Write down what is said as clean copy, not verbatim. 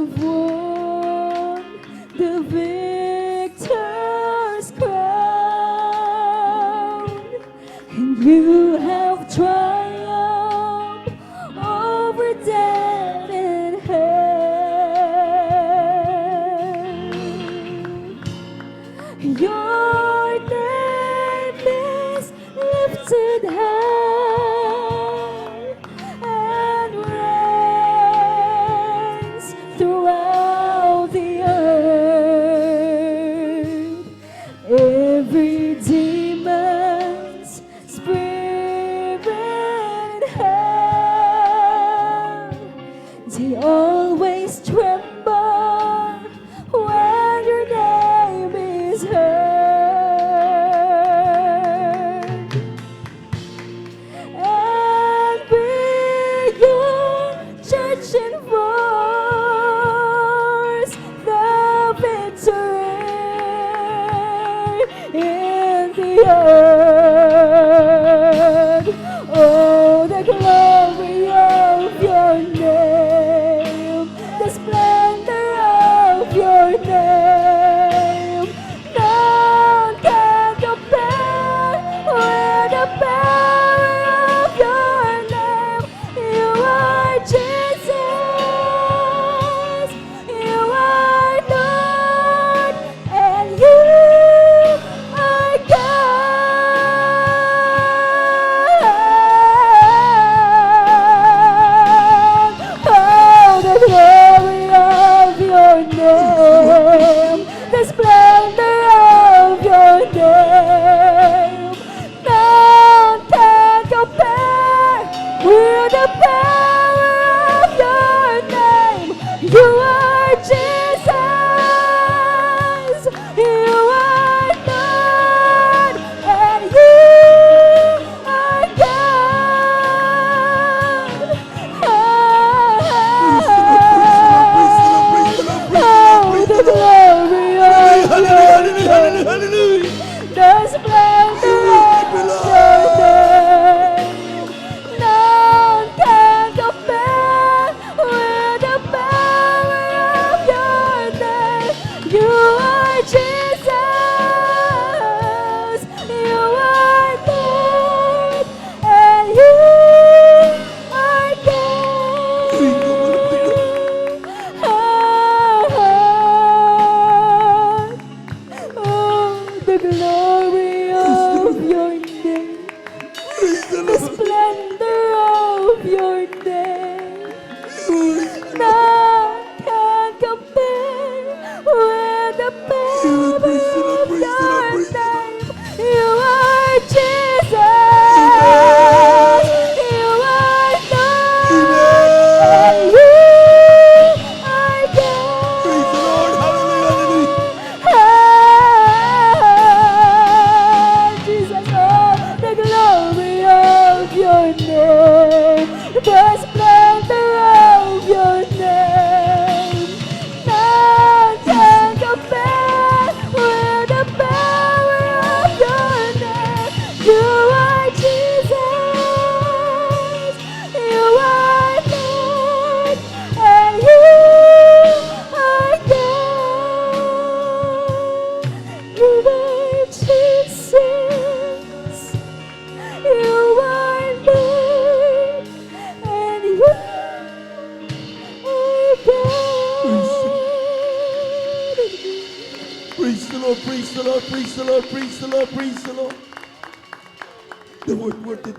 have won the victor's crown, and you have triumphed over death and hell. Your name is lifted high and reigns throughout the earth. Every demon's spirit in hell, they always tremble when your name is heard. And we, your church, enforce the victory in the earth. Oh, the glory of your name, the splendor of your name. None can compare with the power of your name. You are Jesus, you are Lord, and you are God. Oh, the glory of your name, the splendor of your name. None can compare with the power of your name. You are Jesus, you are Lord, and you are God. Oh, the glory of your name, the splendor of your name. None can compare with the power of your name. You are Jesus, you are Lord, and you are God. Oh, the glory of your name, the splendor of your name. None can compare with the power of your name. You are Jesus, you are Lord, and you are God. Jesus, oh, the glory of your name, the splendor of your name. None can compare with the power of your name. You are Jesus, you are Lord, and you are God. You are Jesus, you are Lord, and you are God. Praise the Lord, praise the Lord, praise the Lord, praise the Lord, praise the Lord. The word did